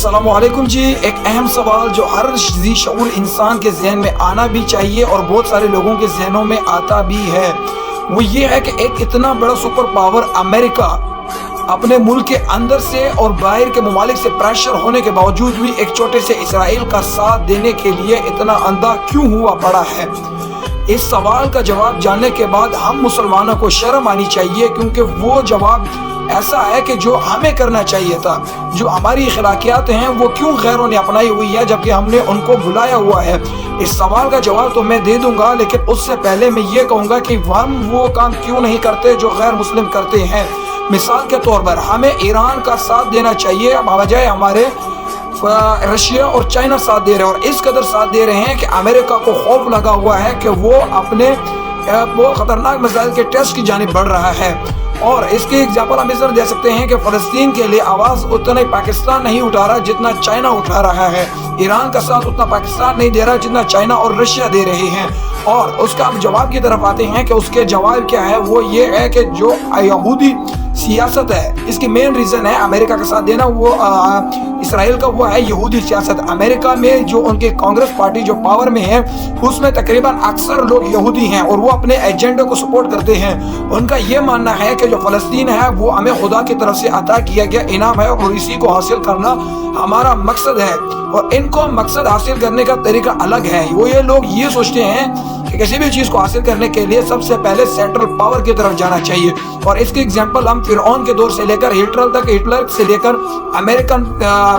अस्सलाम वालेकुम जी। एक अहम सवाल जो हर ज़ी शऊर इंसान के जहन में आना भी चाहिए और बहुत सारे लोगों के जहनों में आता भी है, वो ये है कि एक इतना बड़ा सुपर पावर अमेरिका अपने मुल्क के अंदर से और बाहर के ममालिक से प्रेशर होने के बावजूद भी एक छोटे से इसराइल का साथ देने के लिए इतना अंधा क्यों हुआ पड़ा है। इस सवाल का जवाब जानने के बाद हम मुसलमानों को शर्म आनी चाहिए, क्योंकि वो जवाब ऐसा है कि जो हमें करना चाहिए था। जो हमारी अखलाकियात हैं वो क्यों गैरों ने अपनाई हुई है जबकि हमने उनको बुलाया हुआ है। इस सवाल का जवाब तो मैं दे दूंगा, लेकिन उससे पहले मैं ये कहूँगा कि हम वो काम क्यों नहीं करते जो गैर मुस्लिम करते हैं। मिसाल के तौर पर हमें ईरान का साथ देना चाहिए बजाय हमारे रशिया और चाइना साथ दे रहे हैं, और इस कदर साथ दे रहे हैं कि अमेरिका को खौफ लगा हुआ है कि वो अपने वो खतरनाक मिसाइल के टेस्ट की जानिब बढ़ रहा है। और इसके एग्जाम्पल हम इस तरह दे सकते हैं कि फ़लस्तीन के लिए आवाज़ उतना ही पाकिस्तान नहीं उठा रहा जितना चाइना उठा रहा है। ईरान का साथ उतना पाकिस्तान नहीं दे रहा जितना चाइना और रशिया दे रहे हैं। और उसका हम जवाब की तरफ आते हैं कि उसके जवाब क्या है। वो ये है कि जो यहूदी सियासत है, इसकी मेन रीज़न है अमेरिका का साथ देना, वो इसराइल का हुआ है यहूदी सियासत। अमेरिका में जो उनके कांग्रेस पार्टी जो पावर में है उसमें तकरीबन अक्सर लोग यहूदी हैं और वो अपने एजेंडे को सपोर्ट करते हैं। उनका ये मानना है कि जो फ़लस्तीन है वो हमें खुदा की तरफ से अता किया गया इनाम है और इसी को हासिल करना हमारा मकसद है। और इनको मकसद हासिल करने का तरीका अलग है। वो ये लोग ये सोचते हैं कि किसी भी चीज़ को हासिल करने के लिए सबसे पहले सेंट्रल पावर की तरफ जाना चाहिए। और इसके एग्जाम्पल हम फिरौन के दौर से लेकर हिटलर से लेकर अमेरिकन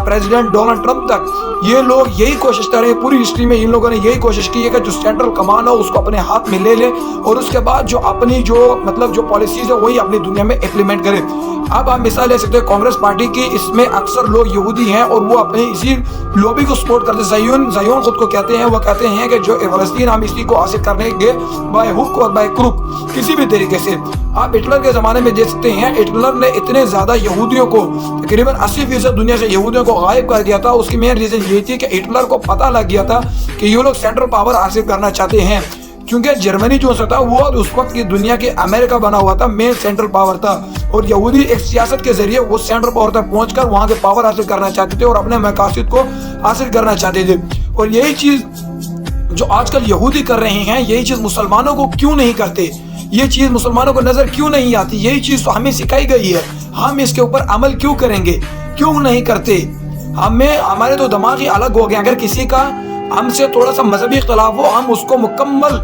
प्रेसिडेंट डोनाल्ड ट्रंप तक ये लोग यही कोशिश कर रहे हैं। पूरी हिस्ट्री में इन लोगों ने यही कोशिश की है कि जो सेंट्रल कमान हो उसको अपने हाथ में ले ले और उसके बाद जो अपनी जो पॉलिसीज है वही अपनी दुनिया में इम्प्लीमेंट करे। अब आप मिसाल ले सकते हैं कांग्रेस पार्टी की, इसमें अक्सर लोग यहूदी हैं और वो अपने इसी लॉबी को सपोर्ट करते हैं। ज़ायोन खुद को कहते हैं, वो कहते हैं कि जो फ़लस्तीन हम इसी को हासिल करेंगे बाय हुक और बाय क्रुक, किसी भी तरीके से। आप हिटलर के ज़माने में देख सकते हैं, हिटलर ने इतने ज़्यादा यहूदियों को तकरीबन 80% दुनिया से यहूदियों को गायब कर दिया था। उसकी मेन रीज़न ये थी कि हिटलर को पता लग गया था कि ये लोग सेंट्रल पावर हासिल करना चाहते हैं, क्योंकि जर्मनी जो था वो उस वक्त की दुनिया के अमेरिका बना हुआ था, मेन सेंट्रल पावर था। और यहूदी एक सियासत के जरिए वो सेंट्रल पावर तक पहुंचकर वहां के पावर हासिल करना चाहते थे और अपने मकासद को हासिल करना चाहते थे। और यही चीज़ जो आजकल यहूदी कर रहे हैं, यही चीज़ मुसलमानों को क्यों नहीं करते, ये चीज़ मुसलमानों को नज़र क्यों नहीं आती। यही चीज़ तो हमें सिखाई गई है, हम इसके ऊपर अमल क्यों करेंगे, क्यों नहीं करते। हमारे तो दिमाग ही अलग हो गए। अगर किसी का हमसे थोड़ा सा मजहबी इख्तलाफ हो, हम उसको मुकम्मल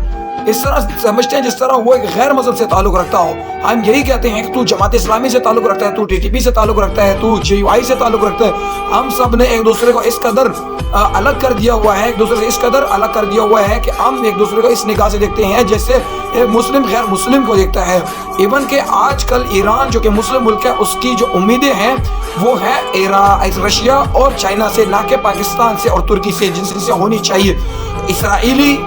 इस तरह समझते हैं जिस तरह वो एक गैर मजहब से ताल्लुक़ रखता हो। हम यही कहते हैं कि तू जमात इस्लामी से ताल्लुक़ रखता है, तू TTP से ताल्लुक़ रखता है, तू JUI से ताल्लुक़ रखता है। हम सब ने एक दूसरे को इस कदर अलग कर दिया हुआ है, एक दूसरे से इस कदर अलग कर दिया हुआ है कि हम एक दूसरे को इस निगाह से देखते हैं जैसे एक मुस्लिम गैर मुस्लिम को देखता है। इवन के आजकल ईरान जो कि मुस्लिम मुल्क है, उसकी जो उम्मीदें हैं वो है रशिया और चाइना से, ना कि पाकिस्तान से और तुर्की से, जिनसे होनी चाहिए। इसराइली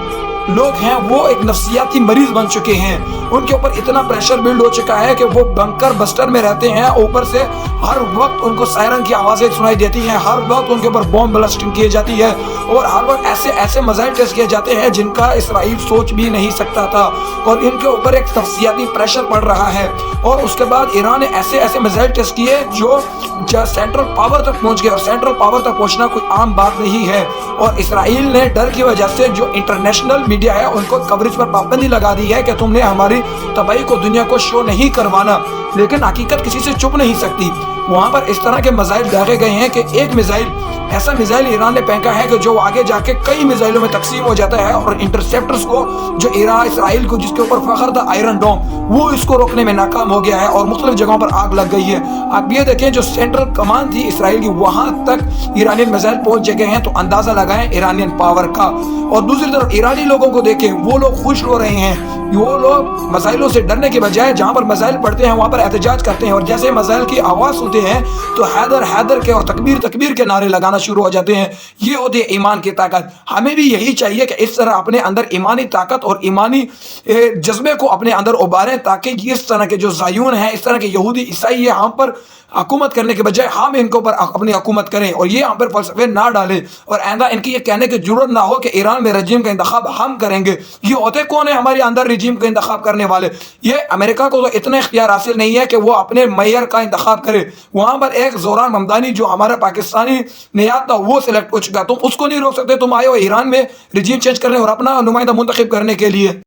लोग हैं वो एक नफ्सियाती मरीज बन चुके हैं। उनके ऊपर इतना प्रेशर बिल्ड हो चुका है कि वो बंकर बस्टर में रहते हैं। ऊपर से हर वक्त उनको सायरन की आवाज़ें सुनाई देती हैं, हर वक्त उनके ऊपर बॉम्ब ब्लास्टिंग की जाती है और हर वक्त ऐसे मिसाइल टेस्ट किए जाते हैं जिनका इसराइल सोच भी नहीं सकता था। और इनके ऊपर एक नफ्सियाती प्रेशर पड़ रहा है। और उसके बाद ईरान ने ऐसे मिसाइल टेस्ट किए जो सेंट्रल पावर तक पहुँच गए, और सेंट्रल पावर तक पहुँचना कोई आम बात नहीं है। और इसराइल ने डर की वजह से जो इंटरनेशनल मीडिया है उनको कवरेज पर पाबंदी लगा दी है कि तुमने हमारी तबाही को दुनिया को शो नहीं करवाना। लेकिन हकीकत किसी से छुप नहीं सकती। वहाँ पर इस तरह के मिसाइल दागे गए हैं कि एक मिसाइल ऐसा मिसाइल ईरान ने फेंका है कि जो आगे जाके कई मिसाइलों में तकसीम हो जाता है। और इंटरसेप्टर्स को जो इसराइल को जिसके ऊपर फख्र था आयरन डोम, वो इसको रोकने में नाकाम हो गया है और मुख्तलिफ जगहों पर आग लग गई है। आप ये देखें जो सेंट्रल कमान थी इसराइल की, वहाँ तक ईरानियन मिसाइल पहुँच गए हैं। तो अंदाज़ा लगाएं ईरानियन पावर का। और दूसरी तरफ ईरानी लोगों को देखें, वो लोग खुश हो रहे हैं। वो लोग मिसाइलों से डरने के बजाय जहाँ पर मिसाइल पड़ते हैं वहाँ पर एहतजाज करते हैं, और जैसे मिसाइल की आवाज़ सुनते हैं तो हैदर हैदर के और तकबीर के नारे लगाना शुरू हो जाते हैं। ये होती है ईमान की ताकत। हमें भी यही चाहिए कि इस तरह अपने अंदर ईमानी ताकत और ईमानी जज्बे को अपने अंदर उबारें, ताकि इस तरह के जो ज़ायून हैं, इस तरह के यहूदी ईसाई है, हम पर हुकूमत करने के बजाय हम इनके ऊपर अपनी हुकूमत करें और ये हम पर फलसफे ना डालें। और आइंदा इनकी ये कहने की जरूरत ना हो कि ईरान में रजीम का इंतखाब हम करेंगे। ये होते कौन है हमारे अंदर رجیم کا انتخاب کرنے والے. یہ امریکہ کو تو اتنا اختیار حاصل نہیں ہے کہ وہ اپنے میئر کا انتخاب کرے. وہاں پر ایک زوران ممدانی جو ہمارا پاکستانی نیات تھا وہ سلیکٹ ہو چکا. تم اس کو نہیں روک سکتے. تم آئے ہو ایران میں رجیم چینج کرنے اور اپنا نمائندہ منتخب کرنے کے لیے.